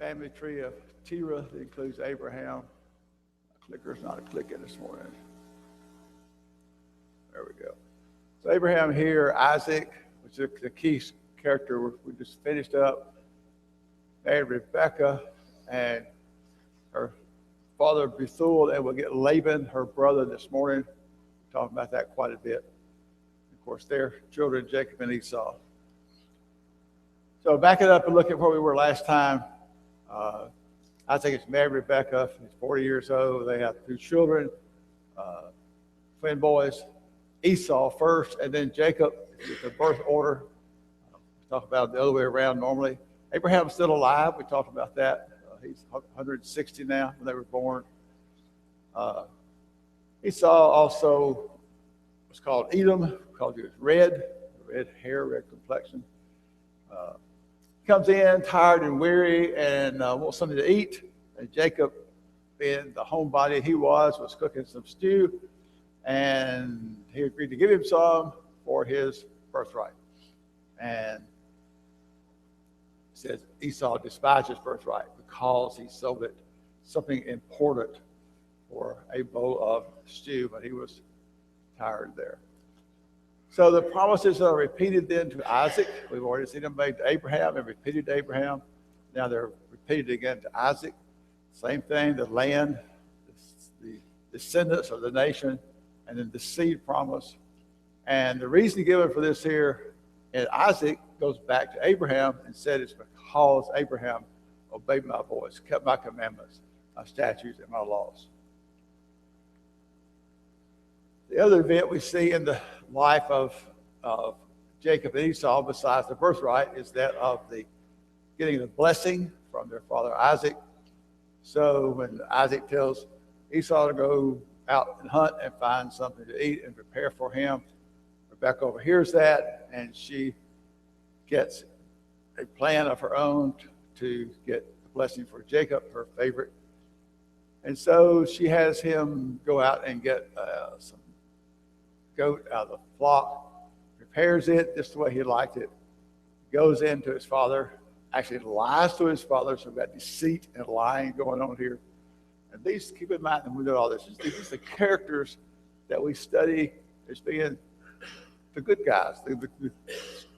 family tree of Terah that includes Abraham. My clicker's not clicking this morning. There we go. So Abraham here, Isaac, which is the key character we just finished up, married Rebekah, and her father Bethuel, and we'll get Laban, her brother, this morning. We're talking about that quite a bit. Of course, their children, Jacob and Esau. So back it up and look at where we were last time. Isaac is married Rebekah. He's 40 years old. They have two children, twin boys. Esau first, and then Jacob, the birth order. We talk about it the other way around normally. Abraham's still alive. We talked about that. He's 160 now when they were born. Esau also was called Edom because he was red hair, red complexion. Comes in tired and weary and wants something to eat. And Jacob, being the homebody he was cooking some stew. And he agreed to give him some for his birthright. And it says Esau despised his birthright because he sold it something important for a bowl of stew, but he was tired there. So the promises are repeated then to Isaac. We've already seen them made to Abraham and repeated to Abraham. Now they're repeated again to Isaac. Same thing, the land, the descendants of the nation, and then the seed promise. And the reason given for this here in Isaac goes back to Abraham and said it's because Abraham obeyed my voice, kept my commandments, my statutes, and my laws. The other event we see in the life of Jacob and Esau, besides the birthright, is that of the getting the blessing from their father Isaac. So when Isaac tells Esau to go out and hunt and find something to eat and prepare for him, Rebekah overhears that, and she gets a plan of her own to get the blessing for Jacob, her favorite. And so she has him go out and get some goat out of the flock, prepares it just the way he liked it, goes into his father, actually lies to his father, so we've got deceit and lying going on here. And these, keep in mind, and we know all this, these are the characters that we study as being the good guys, the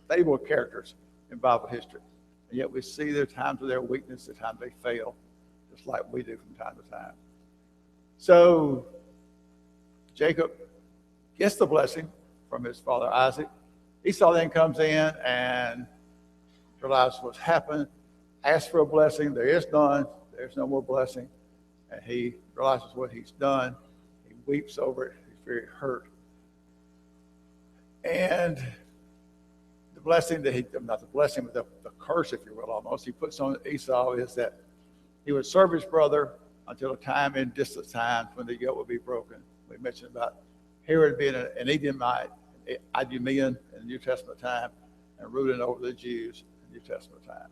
stable characters in Bible history. And yet we see their times of their weakness, the times they fail, just like we do from time to time. So Jacob gets the blessing from his father Isaac. Esau then comes in and realizes what's happened, asks for a blessing. There is none. There's no more blessing. And he realizes what he's done. He weeps over it. He's very hurt. And the blessing that he, not the blessing, but the curse, if you will, almost, he puts on Esau is that he would serve his brother until a time in distant times when the yoke would be broken. We mentioned about Herod being an Edomite, Idumean in the New Testament time, and ruling over the Jews in the New Testament time.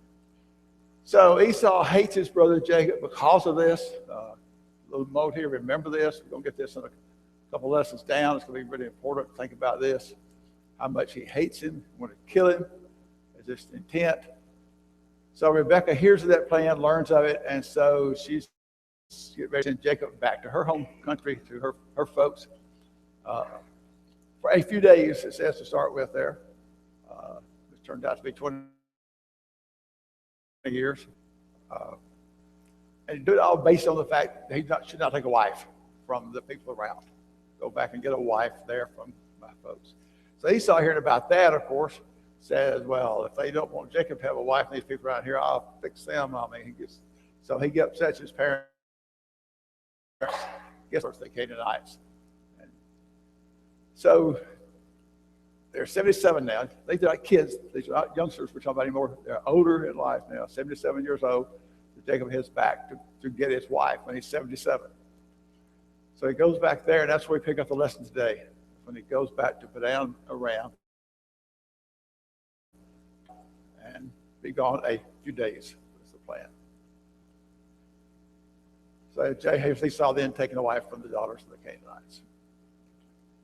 So Esau hates his brother Jacob because of this. A little note here, remember this. We're going to get this in a couple lessons down. It's going to be really important to think about this. How much he hates him, want to kill him, is this intent. So Rebekah hears of that plan, learns of it, and so she's getting ready to send Jacob back to her home country, to her folks. For a few days, it says to start with there. It turned out to be 20 years. And do it all based on the fact that he should not take a wife from the people around. Go back and get a wife there from my folks. So Esau, hearing about that, of course, says, well, if they don't want Jacob to have a wife and these people around here, I'll fix them. I mean, so he upsets his parents. Guess the Canaanites. And so they're 77 now. These are not kids. These are not youngsters we're talking about anymore. They're older in life now, 77 years old. So Jacob heads back to get his wife when he's 77. So he goes back there, and that's where we pick up the lesson today. When he goes back to Padan Aram and be gone a few days. That's the plan. So Esau then taking a wife from the daughters of the Canaanites.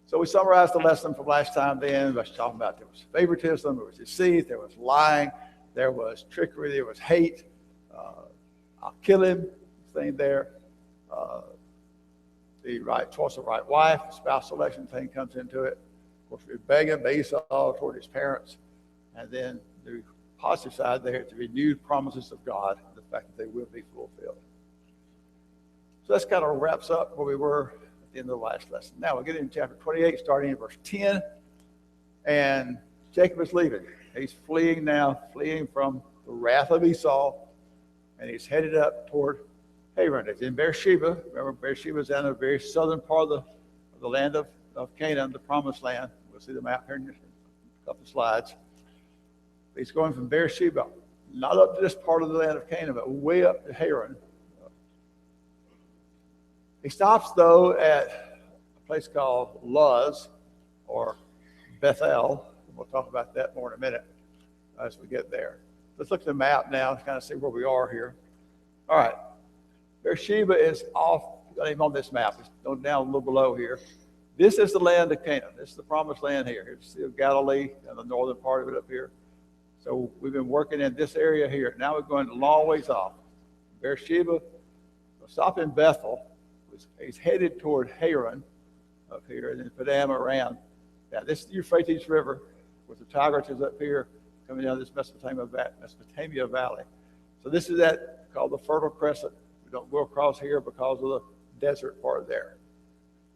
So we summarized the lesson from last time then. We're talking about there was favoritism, there was deceit, there was lying, there was trickery, there was hate. I'll kill him, thing there. The right choice of right wife, spouse selection thing comes into it. Of course, we're begging Esau toward his parents. And then the positive side there, the renewed promises of God, the fact that they will be fulfilled. So that's kind of wraps up where we were at the end of the last lesson. Now we'll get into chapter 28, starting in verse 10. And Jacob is leaving. He's fleeing now, fleeing from the wrath of Esau. And he's headed up toward Haran. It's in Beersheba. Remember, Beersheba is down in the very southern part of the land of Canaan, the promised land. We'll see the map here in a couple of slides. He's going from Beersheba, not up to this part of the land of Canaan, but way up to Haran. He stops, though, at a place called Luz, or Bethel. We'll talk about that more in a minute as we get there. Let's look at the map now to kind of see where we are here. All right. Beersheba is off, got him on this map. It's going down a little below here. This is the land of Canaan. This is the promised land here. Here's the Sea of Galilee and the northern part of it up here. So we've been working in this area here. Now we're going a long ways off. Beersheba, we'll stop in Bethel. He's headed toward Haran up here, and then Padam Aram. Now this is the Euphrates River, with the Tigris is up here, coming down this Mesopotamia Valley. So this is that called the Fertile Crescent. We don't go across here because of the desert part there.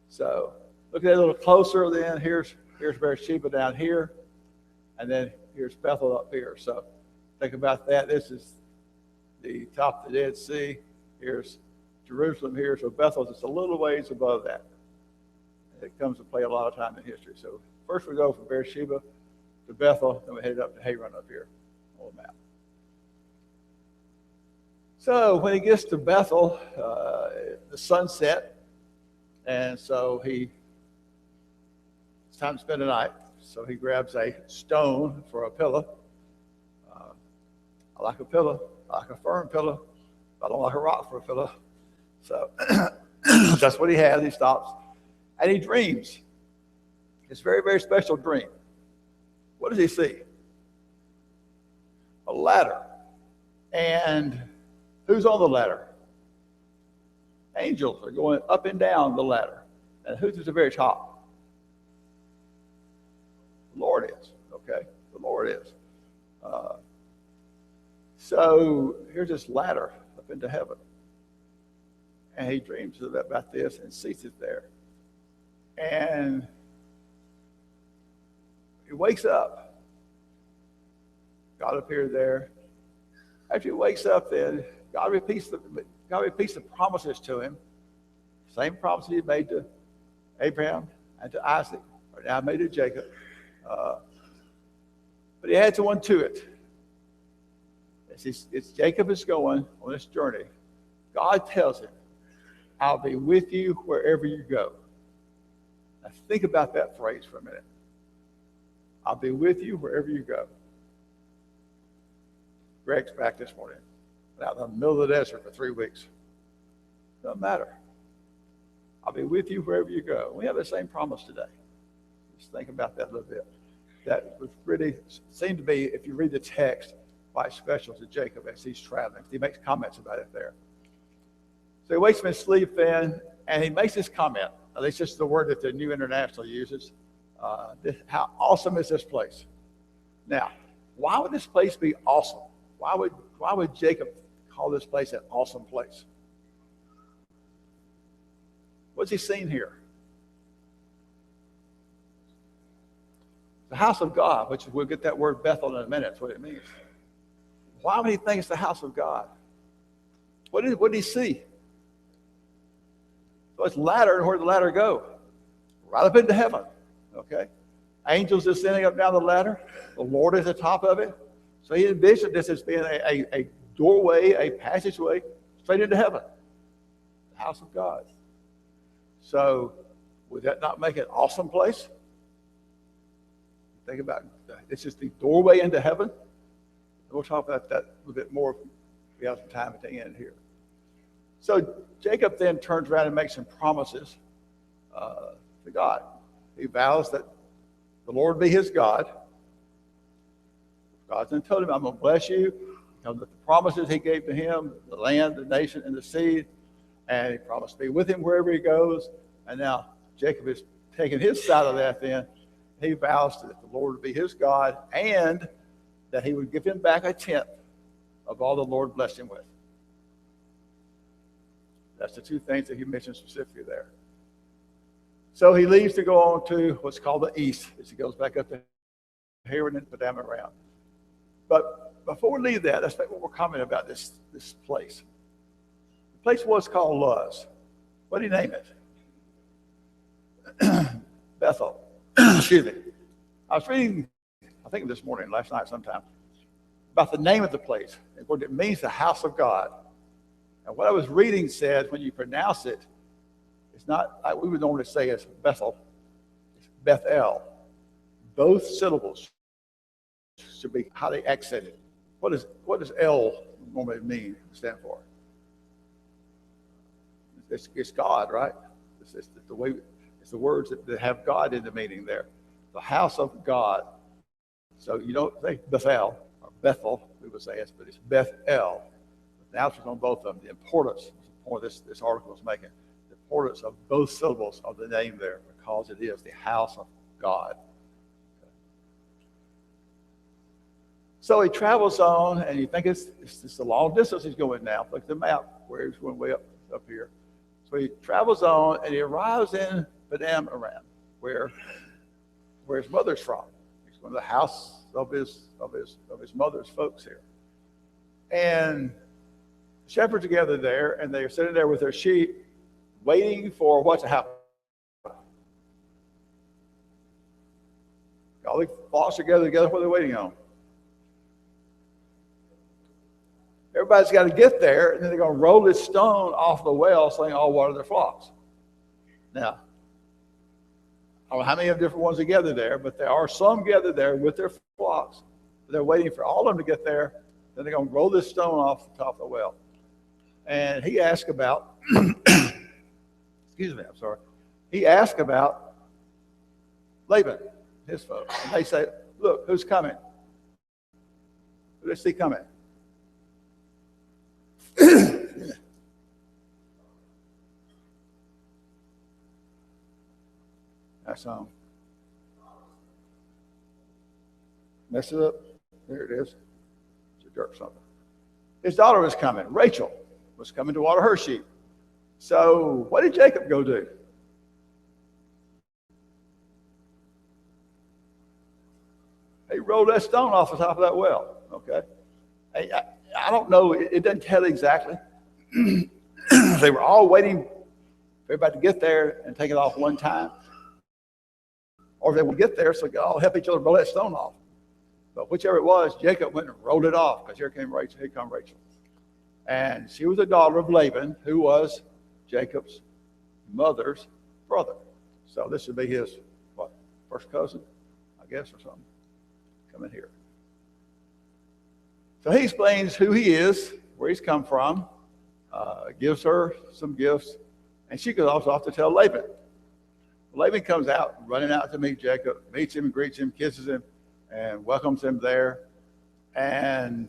So look at it a little closer then. Here's Beersheba down here, and then here's Bethel up here. So think about that. This is the top of the Dead Sea. Here's Jerusalem here. So Bethel is just a little ways above that. It comes to play a lot of time in history. So first we go from Beersheba to Bethel, then we head up to Haran up here on the map. So when he gets to Bethel, the sun set, and so it's time to spend the night. So he grabs a stone for a pillow. I like a pillow. I like a firm pillow. I don't like a rock for a pillow. So that's what he has. He stops, and he dreams. It's a very, very special dream. What does he see? A ladder. And who's on the ladder? Angels are going up and down the ladder. And who's at the very top? The Lord is. Okay? The Lord is. So here's this ladder up into heaven. And he dreams about this and sees it there. And he wakes up. God appeared there. After he wakes up, then God repeats the promises to him. Same promises he made to Abraham and to Isaac, or now made to Jacob. But he adds one to it. As Jacob is going on this journey, God tells him, I'll be with you wherever you go. Now think about that phrase for a minute. I'll be with you wherever you go. Greg's back this morning, out in the middle of the desert for 3 weeks. Doesn't matter. I'll be with you wherever you go. We have the same promise today. Just think about that a little bit. That would really seem to be, if you read the text, quite special to Jacob as he's traveling. He makes comments about it there. So he wakes up in sleep then, and he makes this comment. At least it's the word that the New International uses. How awesome is this place? Now, why would this place be awesome? Why would Jacob call this place an awesome place? What's he seen here? The house of God, which we'll get that word Bethel in a minute. That's what it means. Why would he think it's the house of God? What did he see? So it's ladder, and where did the ladder go? Right up into heaven. Okay? Angels descending up down the ladder. The Lord is at the top of it. So he envisioned this as being a doorway, a passageway straight into heaven. The house of God. So would that not make it an awesome place? Think about it. This is the doorway into heaven. We'll talk about that a little bit more if we have some time at the end here. So Jacob then turns around and makes some promises to God. He vows that the Lord be his God. God's then told him, I'm going to bless you, of the promises he gave to him, the land, the nation, and the seed, and he promised to be with him wherever he goes. And now Jacob is taking his side of that then. He vows that the Lord would be his God and that he would give him back a tenth of all the Lord blessed him with. That's the two things that he mentioned specifically there. So he leaves to go on to what's called the east as he goes back up to Haran and Padan Aram. But before we leave that, let's make what we're commenting about this place. The place was called Luz. What did he name it? Bethel. Excuse me. I was reading, I think this morning, last night sometime, about the name of the place and what it means, the house of God. And what I was reading said when you pronounce it, it's not like we would normally say it's Bethel, it's Bethel. Both syllables should be highly accented. What does L normally mean, stand for? It's God, right? It's the words that have God in the meaning there. The house of God. So you don't say Bethel or Bethel, we would say it, but it's Bethel. The emphasis on both of them. The importance, the point this article is making, the importance of both syllables of the name there, because it is the house of God. So he travels on, and you think it's just a long distance he's going now. Look at the map where he's going way up here. So he travels on, and he arrives in Padan Aram, where his mother's from. He's going to the house of his mother's folks here. And the shepherds are gathered there, and they're sitting there with their sheep, waiting for what to happen. All the flocks are gathered together. What are they waiting on? Everybody's got to get there, and then they're going to roll this stone off the well, saying, "All water their flocks." Now, I don't know how many of the different ones are gathered there, but there are some gathered there with their flocks. They're waiting for all of them to get there. Then they're going to roll this stone off the top of the well. And he asked about, excuse me, I'm sorry. He asked about Laban, his folks. And they say, "Look, who's coming? Who does he coming?" That's mess it up. There it is. It's a jerk something. His daughter was coming. Rachel was coming to water her sheep. So what did Jacob go do? He rolled that stone off the top of that well. Okay. I don't know. It doesn't tell exactly. They were all waiting for everybody to get there and take it off one time. Or they would get there so they could all help each other roll that stone off. But whichever it was, Jacob went and rolled it off, because here came Rachel. Here come Rachel. And she was the daughter of Laban, who was Jacob's mother's brother. So this would be his, first cousin, I guess, or something. Come in here. So he explains who he is, where he's come from, gives her some gifts, and she goes off to tell Laban. Laban comes out, running out to meet Jacob, meets him, greets him, kisses him, and welcomes him there. And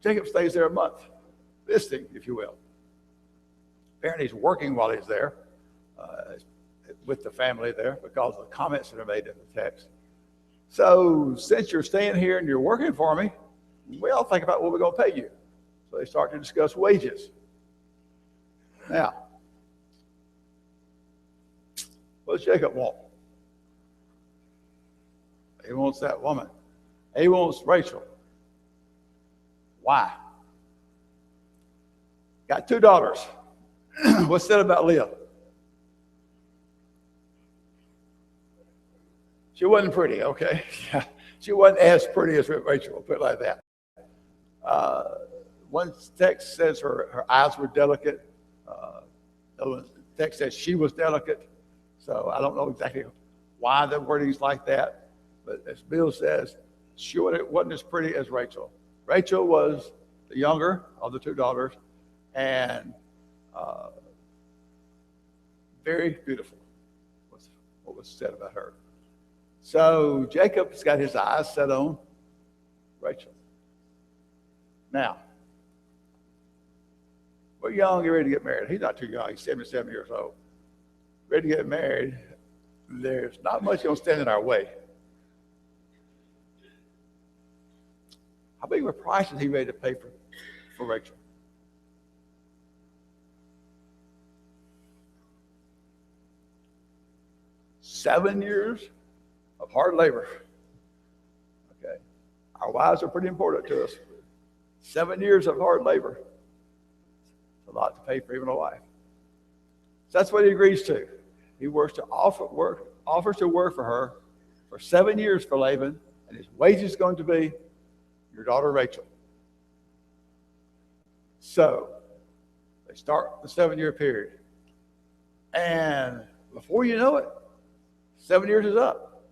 Jacob stays there a month, visiting, if you will. Apparently he's working while he's there with the family there because of the comments that are made in the text. So since you're staying here and you're working for me, we'll think about what we're going to pay you. So they start to discuss wages. Now, what does Jacob want? He wants that woman. He wants Rachel. Why? Got 2 daughters. What's said about Leah? She wasn't pretty, okay? She wasn't as pretty as Rachel, we'll put it like that. One text says her eyes were delicate. The text says she was delicate. So I don't know exactly why the wording's like that. But as Bill says, she wasn't as pretty as Rachel. Rachel was the younger of the 2 daughters and very beautiful, was what was said about her. So Jacob's got his eyes set on Rachel. Now, we're young, get ready to get married. He's not too young. He's 77 years old. Ready to get married. There's not much going to stand in our way. How big of a price is he ready to pay for Rachel? Seven years of hard labor. Okay. Our wives are pretty important to us. 7 years of hard labor. It's a lot to pay for even a wife. So that's what he agrees to. He offers to work for her for 7 years for Laban, and his wage is going to be your daughter Rachel. So they start the 7-year period. And before you know it, 7 years is up.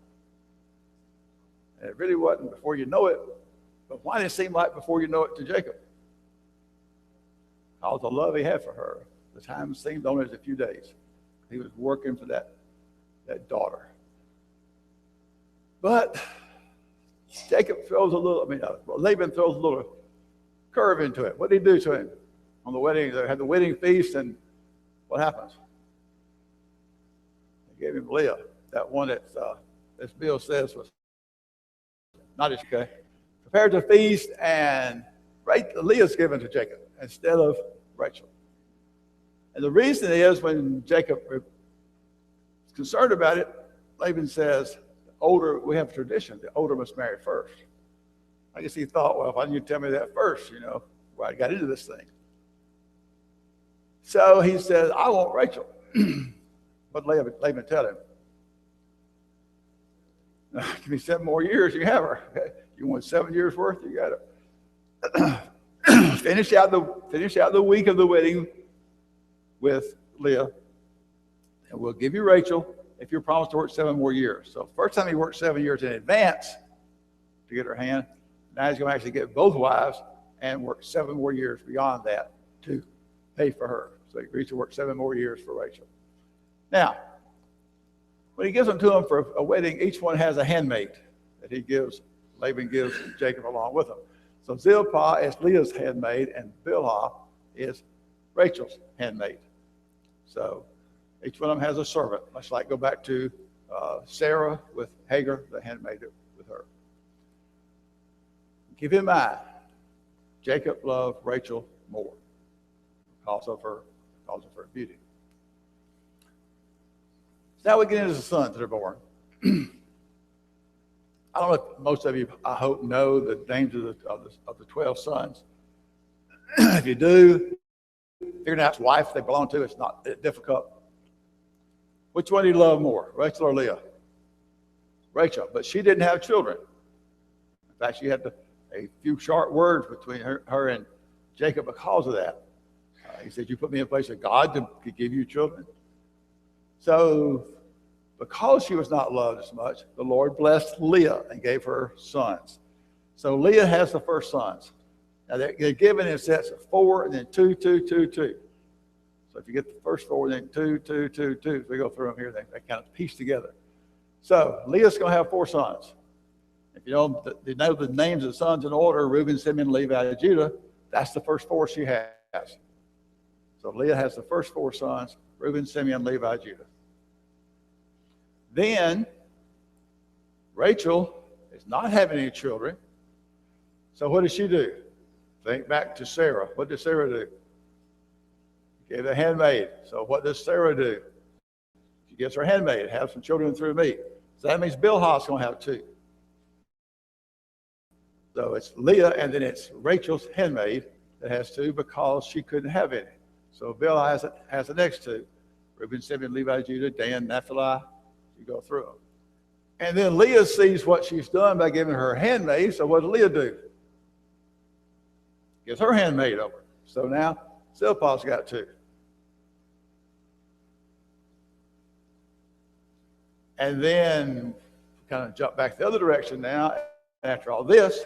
And it really wasn't before you know it. But why did it seem like before you know it to Jacob? Because the love he had for her, the time seemed only as a few days. He was working for that daughter. But Jacob throws Laban throws a little curve into it. What did he do to him on the wedding? They had the wedding feast, and what happens? They gave him Leah, that one that this bill says was not as okay. Prepared to feast, and Leah's given to Jacob instead of Rachel. And the reason is when Jacob is concerned about it, Laban says, we have a tradition, the older must marry first. I guess he thought, well, why didn't you tell me that first, where I got into this thing. So he says, I want Rachel. What did Laban tell him? Give me 7 more years, you have her. Okay? You want 7 years worth, you got her. Finish out the week of the wedding with Leah, and we'll give you Rachel if you're promised to work 7 more years. So first time he worked 7 years in advance to get her hand. Now he's going to actually get both wives and work 7 more years beyond that to pay for her. So he agrees to work 7 more years for Rachel. Now, when he gives them to him for a wedding, each one has a handmaid that Laban gives Jacob along with him. So Zilpah is Leah's handmaid, and Bilhah is Rachel's handmaid. So each one of them has a servant. Let's go back to Sarah with Hagar, the handmaid with her. Keep in mind, Jacob loved Rachel more because of her beauty. Now we get into the sons that are born. I don't know if most of you, I hope, know the names of the 12 sons. If you do, figuring out which wife they belong to, it's not difficult. Which one do you love more, Rachel or Leah? Rachel, but she didn't have children. In fact, she had a few short words between her and Jacob because of that. He said, you put me in a place of God to give you children. So because she was not loved as much, the Lord blessed Leah and gave her sons. So Leah has the first sons. Now they're given in sets of 4 and then 2, 2, 2, 2. So if you get the first 4, then 2, 2, 2, 2. So we go through them here, they kind of piece together. So Leah's going to have 4 sons. If you know the names of the sons in order, Reuben, Simeon, Levi, Judah, that's the first 4 she has. So Leah has the first 4 sons, Reuben, Simeon, Levi, Judah. Then Rachel is not having any children. So what does she do? Think back to Sarah. What did Sarah do? She gave a handmaid. So what does Sarah do? She gives her handmaid, have some children through me. So that means Bilhah's going to have 2. So it's Leah, and then it's Rachel's handmaid that has 2 because she couldn't have any. So Bilhah has the next 2. Reuben, Simeon, Levi, Judah, Dan, Naphtali. You go through them. And then Leah sees what she's done by giving her handmaid. So what does Leah do? Gives her handmaid over. So now Zilpah's got 2. And then kind of jump back the other direction now. After all this,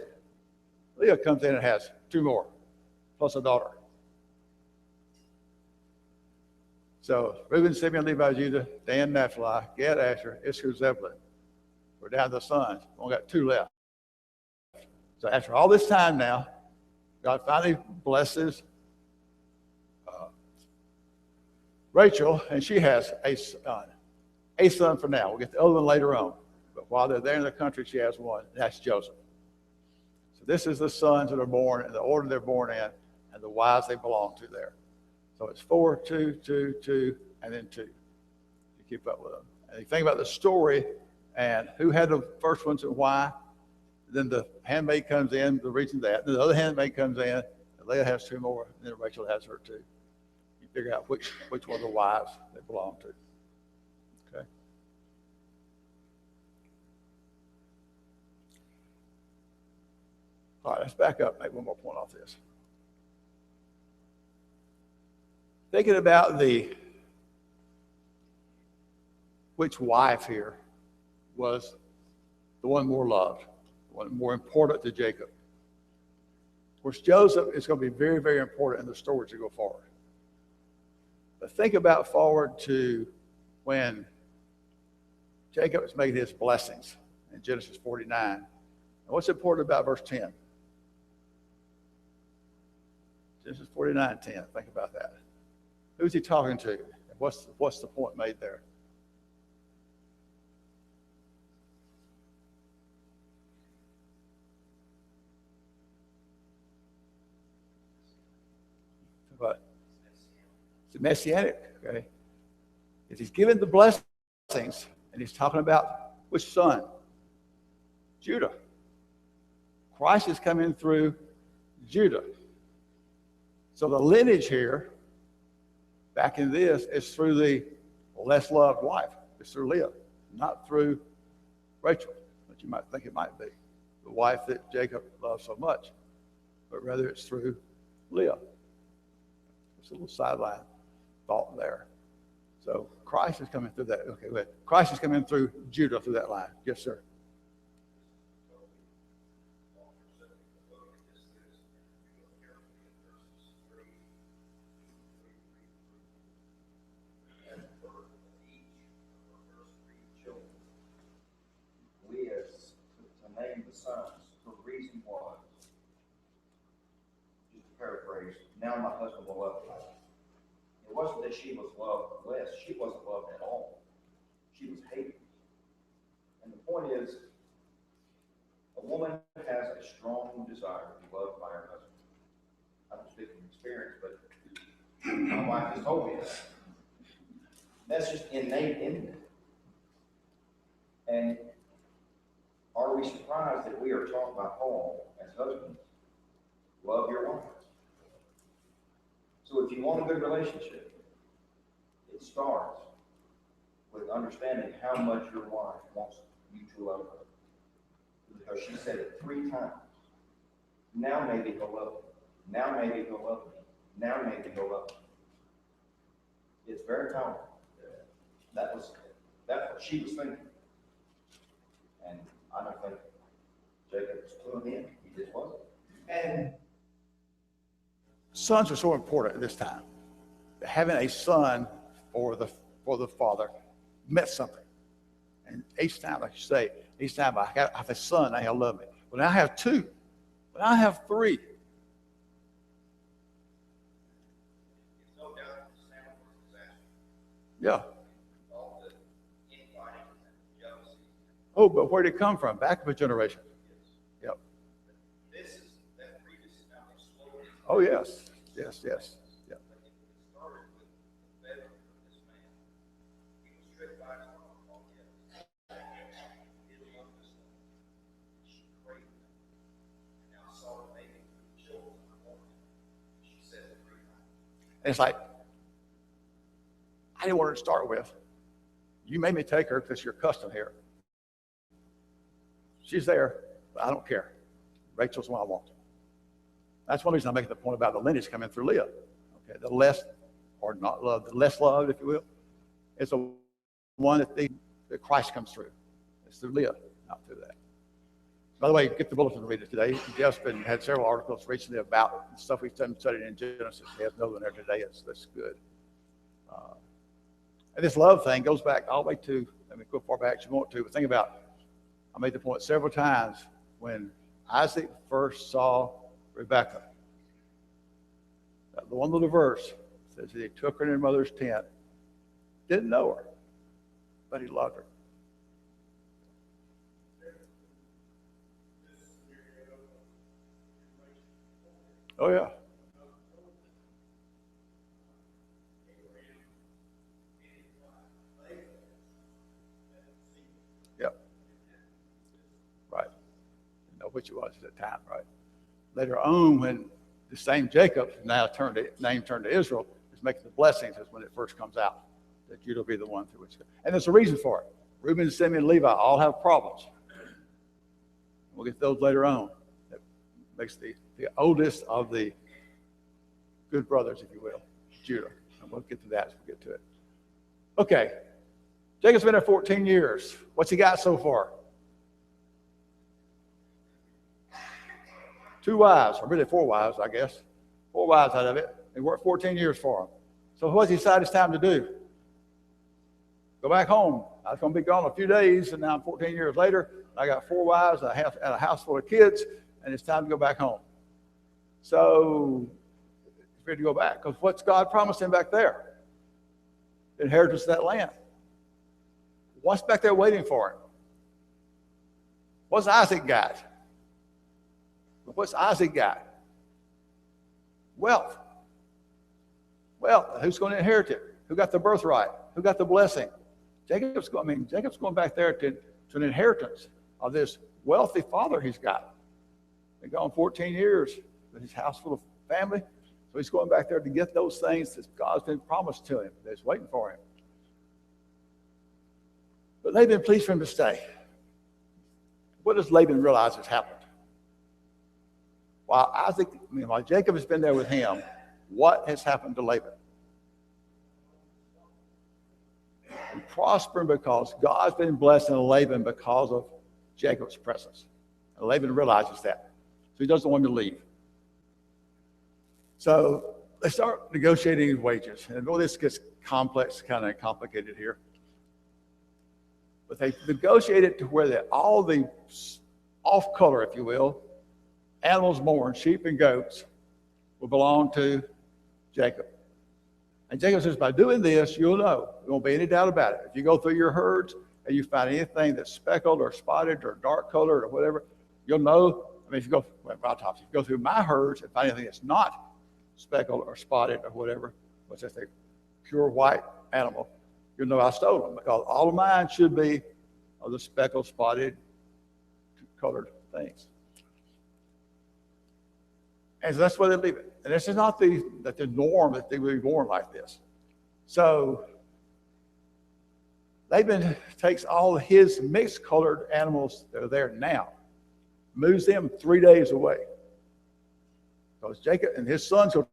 Leah comes in and has 2 more, plus a daughter. So Reuben, Simeon, Levi, Judah, Dan, Naphtali, Gad, Asher, Issachar, Zebulun. We're down to the sons. We only got 2 left. So after all this time now, God finally blesses Rachel, and she has a son for now. We'll get the other one later on. But while they're there in the country, she has one, and that's Joseph. So this is the sons that are born in the order they're born in and the wives they belong to there. So it's 4, 2, 2, 2, and then 2. You keep up with them. And you think about the story and who had the first ones and why. Then the handmaid comes in, the reason that. Then the other handmaid comes in, and Leah has 2 more, and then Rachel has her 2. You figure out which one of the wives they belong to. Okay. All right, let's back up, make one more point off this. Thinking about which wife here was the one more loved, the one more important to Jacob. Of course, Joseph is going to be very, very important in the story to go forward. But think about forward to when Jacob is making his blessings in Genesis 49. And what's important about verse 10? Genesis 49:10. Think about that. Who's he talking to? What's the point made there? What? It's messianic, okay? If he's given the blessings, and he's talking about which son? Judah. Christ is coming through Judah. So the lineage here, back in this, is through the less loved wife. It's through Leah, not through Rachel, but you might think it might be. The wife that Jacob loved so much, but rather it's through Leah. It's a little sideline thought there. So Christ is coming through that. Okay, wait. Christ is coming through Judah through that line. Yes, sir. Now my husband will love me. It wasn't that she was loved less. She wasn't loved at all. She was hated. And the point is, a woman has a strong desire to be loved by her husband. I don't speak from experience, but my wife has told me that. That's just innate in me. And are we surprised that we are taught by Paul as husbands, love your wife? So if you want a good relationship, it starts with understanding how much your wife wants you to love her. Because she said it 3 times. Now maybe he'll love me. Now maybe he'll love me. Now maybe he'll love me. It's very powerful. That's what she was thinking. And I don't think Jacob was cluing in. He just wasn't. And sons are so important at this time. Having a son for the father meant something. And each time, like you say, each time I have a son, now he'll love me. Well, now I have 2. Well, now I have 3. Yeah. Oh, but where did it come from? Back of a generation. Yep. Oh, yes. Yes, yes. Yep. And it's like, I didn't want her to start with. You made me take her because you're custom here. She's there, but I don't care. Rachel's the one I want. That's one reason I'm making the point about the lineage coming through Leah. Okay, the less, or not loved, the less loved, if you will, is the one that Christ comes through. It's through Leah, not through that. By the way, get the bulletin to read it today. Jeff's had several articles recently about stuff we've studied in Genesis. We have another one there today. That's good. And this love thing goes back all the way to, let me go far back as you want to, but think about, I made the point several times when Isaac first saw Rebekah, the one little verse says that he took her in her mother's tent. Didn't know her, but he loved her. Oh, yeah. Yep. Right. Didn't know which it was at the time, right? Later on, when the same Jacob, now name turned to Israel, is making the blessings, is when it first comes out, that Judah will be the one through which. And there's a reason for it. Reuben, Simeon, and Levi all have problems. We'll get those later on. That makes the oldest of the good brothers, if you will, Judah. And we'll get to that as we get to it. Okay. Jacob's been there 14 years. What's he got so far? 2 wives, or really 4 wives, I guess. 4 wives out of it. They worked 14 years for him. So what's he decided it's time to do? Go back home. I was going to be gone a few days, and now I'm 14 years later. I got 4 wives and a house full of kids, and it's time to go back home. So he's ready to go back, because what's God promised him back there? The inheritance of that land. What's back there waiting for him? What's Isaac got? What's Isaac got? Wealth. Wealth. Who's going to inherit it? Who got the birthright? Who got the blessing? Jacob's going back there to an inheritance of this wealthy father he's got. Been gone 14 years with his house full of family. So he's going back there to get those things that God's been promised to him, that's waiting for him. But Laban pleased for him to stay. What does Laban realize has happened? While Jacob has been there with him, what has happened to Laban? He's prospering because God's been blessing Laban because of Jacob's presence. And Laban realizes that. So he doesn't want him to leave. So they start negotiating wages. And all this gets complex, kind of complicated here. But they negotiate it to where all the off-color, if you will, animals born, sheep and goats, will belong to Jacob. And Jacob says, by doing this, you'll know. There won't be any doubt about it. If you go through your herds and you find anything that's speckled or spotted or dark colored or whatever, you'll know. I mean, if you go through my herds and find anything that's not speckled or spotted or whatever, what's just a pure white animal, you'll know I stole them, because all of mine should be of the speckled, spotted, colored things. And so that's where they leave it. And this is not the norm that they would be born like this. So Laban takes all of his mixed colored animals that are there now, moves them 3 days away. Because Jacob and his sons will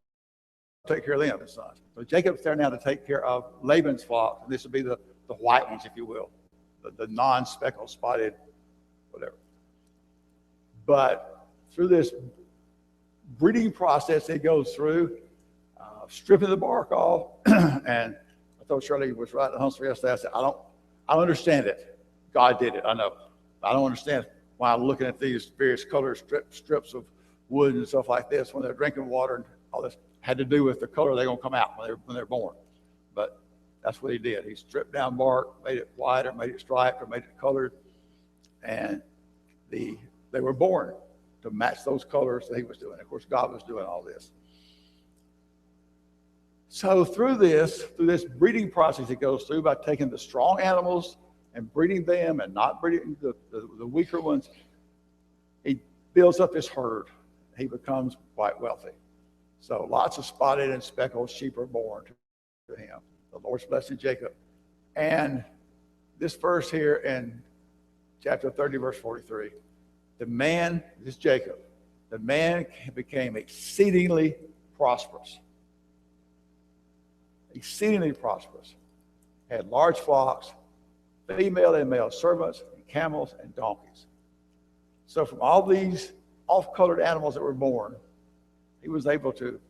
take care of them, his sons. So Jacob's there now to take care of Laban's flock. And this would be the white ones, if you will, the non-speckled, spotted, whatever. But through this breeding process it goes through, stripping the bark off, and I told Shirley was right at Huntsville yesterday. I said, I don't understand it. God did it, I know. I don't understand why I'm looking at these various color strips of wood and stuff like this when they're drinking water, and all this had to do with the color they're going to come out when they're born. But that's what he did. He stripped down bark, made it white, or made it striped, or made it colored, and they were born to match those colors that he was doing. Of course, God was doing all this. So through this breeding process it goes through by taking the strong animals and breeding them and not breeding the weaker ones, he builds up his herd. He becomes quite wealthy. So lots of spotted and speckled sheep are born to him. The Lord's blessing Jacob. And this verse here in chapter 30, verse 43, this is Jacob, the man became exceedingly prosperous. Exceedingly prosperous. Had large flocks, female and male servants, and camels and donkeys. So from all these off-colored animals that were born, he was able to,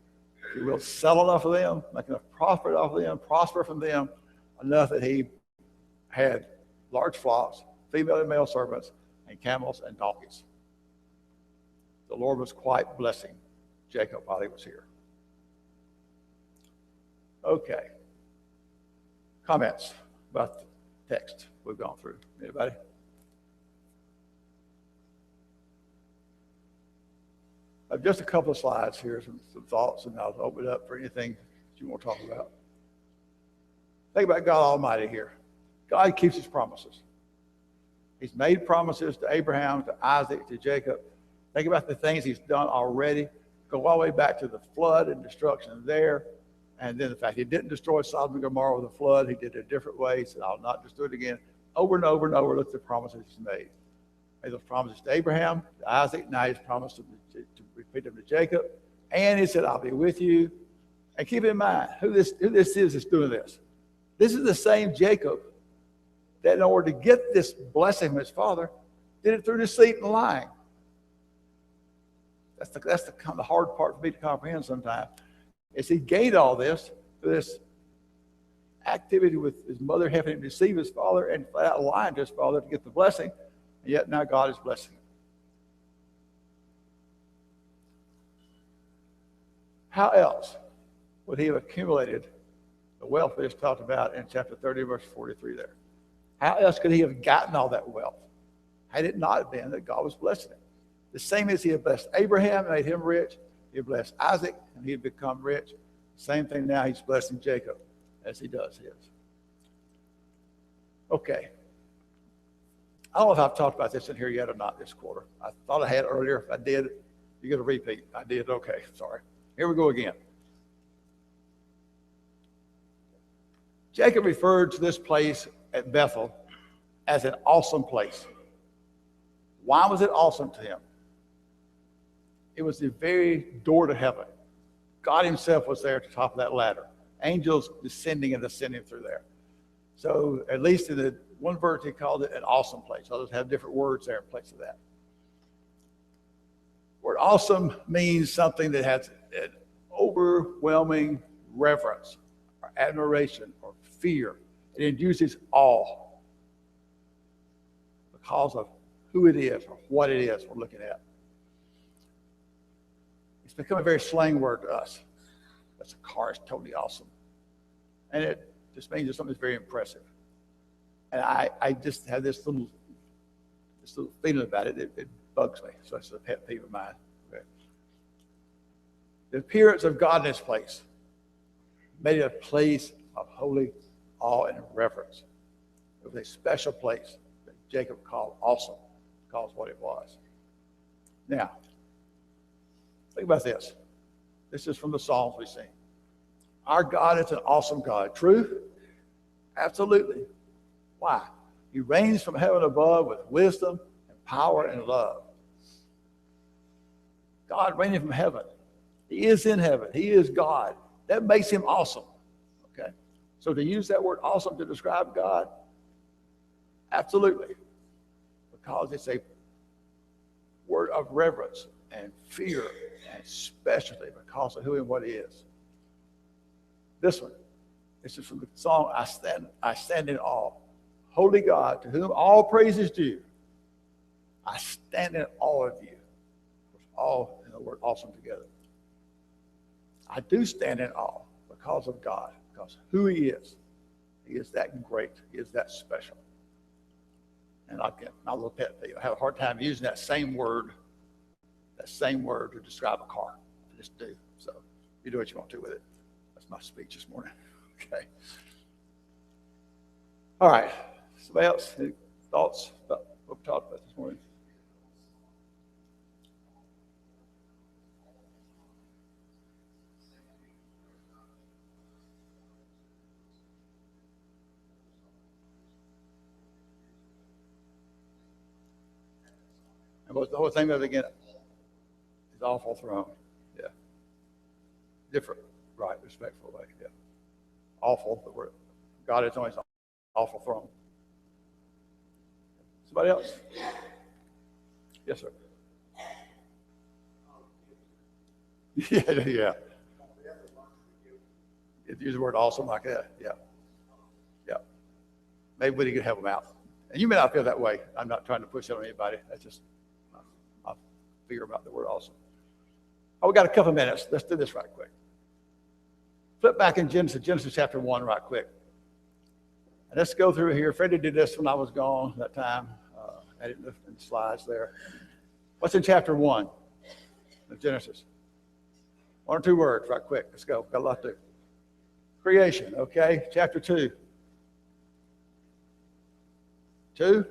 if you will, sell enough of them, make enough profit off of them, prosper from them, enough that he had large flocks, female and male servants, and camels and donkeys. The Lord was quite blessing Jacob while he was here. Okay. Comments about the text we've gone through? Anybody? I have just a couple of slides here, some thoughts, and I'll open it up for anything that you want to talk about. Think about God Almighty here. God keeps his promises. He's made promises to Abraham, to Isaac, to Jacob. Think about the things he's done already. Go all the way back to the flood and destruction there. And then the fact he didn't destroy Sodom and Gomorrah with a flood. He did it a different way. He said, I'll not destroy it again. Over and over and over, look at the promises he's made. Made those promises to Abraham, to Isaac. Now he's promised to repeat them to Jacob. And he said, I'll be with you. And keep in mind who this is that's doing this. This is the same Jacob that in order to get this blessing from his father, did it through deceit and lying. That's the kind of the hard part for me to comprehend sometimes. Is he gained all this through this activity with his mother having him deceive his father and flat out lying to his father to get the blessing, and yet now God is blessing him. How else would he have accumulated the wealth that is talked about in chapter 30, verse 43 there? How else could he have gotten all that wealth had it not been that God was blessing him? The same as he had blessed Abraham and made him rich, he had blessed Isaac and he had become rich. Same thing now, he's blessing Jacob as he does his. Okay. I don't know if I've talked about this in here yet or not this quarter. I thought I had earlier. If I did, you get a repeat. I did. Okay, sorry. Here we go again. Jacob referred to this place at Bethel as an awesome place. Why was it awesome to him? It was the very door to heaven. God himself was there at the top of that ladder. Angels descending and ascending through there. So at least in the one verse he called it an awesome place. Others have different words there in place of that. The word awesome means something that has an overwhelming reverence or admiration or fear. It induces awe because of who it is or what it is we're looking at. It's become a very slang word to us. That's a car is totally awesome. And it just means that something's very impressive. And I just have this little feeling about it. It bugs me. So it's a pet peeve of mine. Okay. The appearance of God in this place made it a place of holy awe and reverence. It was a special place that Jacob called awesome, because what it was. Now, think about this. This is from the Psalms we sing. Our God is an awesome God. True? Absolutely. Why? He reigns from heaven above with wisdom and power and love. God reigning from heaven. He is in heaven. He is God. That makes him awesome. Okay? So to use that word awesome to describe God, absolutely. Because it's a word of reverence and fear and specialty because of who and what he is. This one, this is from the song, I stand in awe. Holy God, to whom all praise is due, I stand in awe of you. All in the word awesome together. I do stand in awe because of God, because of who he is. He is that great. He is that special. And again, my little pet peeve, I have a hard time using that same word to describe a car. I just do. So you do what you want to with it. That's my speech this morning. Okay. All right. Somebody else? Any thoughts about what we talked about this morning? And the whole thing of it again is awful throne. Yeah. Different, right, respectful way. Yeah. Awful, but God is always awful throne. Somebody else? Yes, sir. Yeah. Use the word awesome like that. Yeah. Yeah. Maybe we could help them out. And you may not feel that way. I'm not trying to push it on anybody. That's just my fear about the word awesome. Oh, we got a couple of minutes. Let's do this right quick. Flip back in Genesis chapter 1 right quick. And let's go through here. Freddie did this when I was gone that time. I didn't lift in the slides there. What's in chapter 1 of Genesis? One or two words right quick. Let's go. Got a lot to do. Creation, okay? Chapter 2. 2.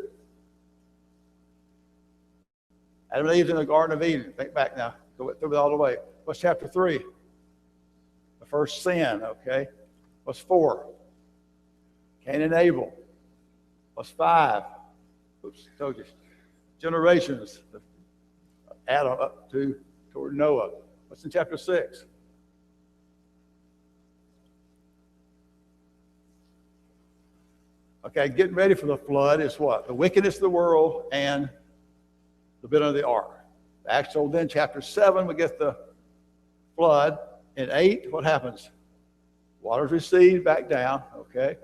Adam and Eve in the Garden of Eden. Think back now. Go through it all the way. What's chapter 3? The first sin, okay? What's 4? Cain and Abel. What's 5? Oops, told you. Generations. Adam up to toward Noah. What's in chapter 6? Okay, getting ready for the flood is what? The wickedness of the world and the building of the ark. Actual then chapter 7, we get the flood. In 8, what happens? Waters recede back down, okay?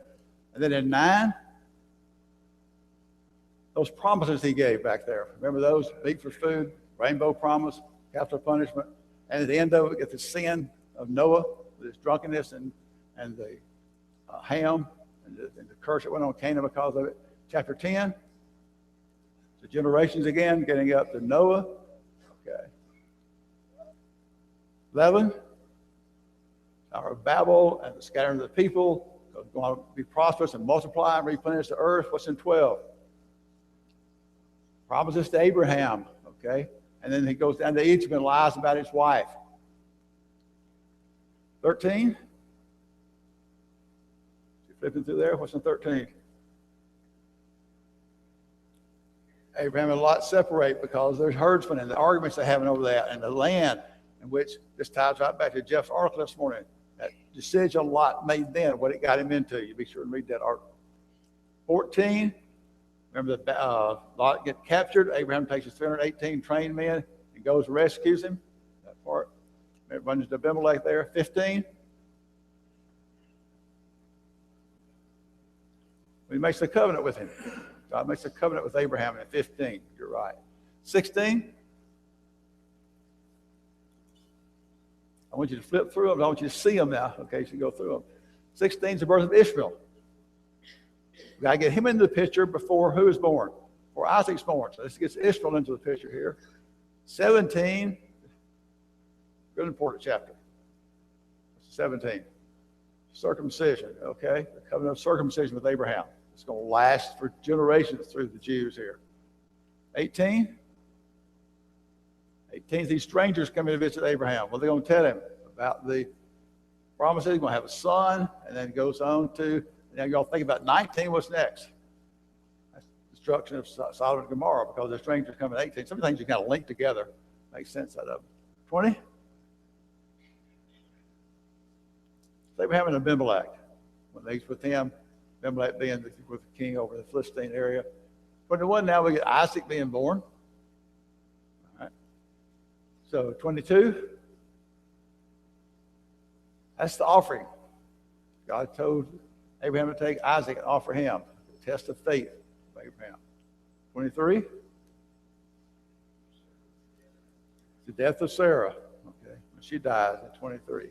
And then in 9, those promises he gave back there. Remember those? Meat for food, rainbow promise, capital punishment. And at the end of it, we get the sin of Noah with his drunkenness and the Ham and the curse that went on Canaan because of it. Chapter 10, the generations again, getting up to Noah. Okay. 11, Tower of Babel and the scattering of the people. Going to be prosperous and multiply and replenish the earth. What's in 12? Promises to Abraham, okay? And then he goes down to Egypt and lies about his wife. 13? You flipping through there? What's in 13? Abraham and Lot separate because there's herdsmen and the arguments they're having over that and the land in which this ties right back to Jeff's article this morning. That decision Lot made then, what it got him into. You be sure and read that article. 14, remember that Lot get captured. Abraham takes his 318 trained men and goes and rescues him. That part. It runs to Abimelech there. 15. He makes a covenant with him. God makes a covenant with Abraham in 15. You're right. 16. I want you to flip through them. I want you to see them now. Okay, so you go through them. 16 is the birth of Ishmael. We got to get him into the picture before who is born? Before Isaac's born. So this gets Ishmael into the picture here. 17, really important chapter. 17, circumcision. Okay, the covenant of circumcision with Abraham. It's going to last for generations through the Jews here. 18. 18, these strangers coming to visit Abraham. Well, they're going to tell him about the promises. He's going to have a son, and then it goes on to, now y'all think about 19, what's next? That's destruction of Sodom and Gomorrah because the strangers come in 18. Some things you kind of link together. Makes sense out of them. 20. It's Abraham and Abimelech. When he's with him, Abimelech being with the king over the Philistine area. 21, now we get Isaac being born. All right. So 22, that's the offering. God told Abraham to take Isaac and offer him. The test of faith of Abraham. 23, the death of Sarah. Okay, when she dies at 23.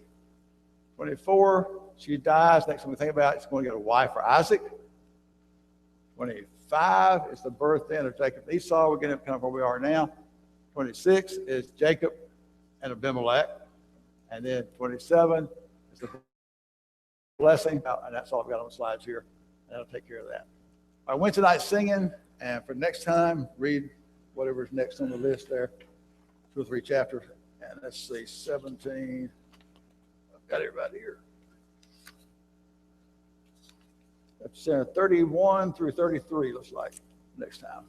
24, she dies. Next thing we think about, it's going to get a wife for Isaac. 25 is the birth then of Jacob and Esau. We're getting kind of where we are now. 26 is Jacob and Abimelech. And then 27 is the blessing. And that's all I've got on the slides here. And that'll take care of that. All right, Wednesday night singing. And for next time, read whatever's next on the list there. 2 or 3 chapters. And let's see, 17. I've got it right here. That's 31 through 33, looks like, next time.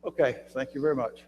Okay, thank you very much.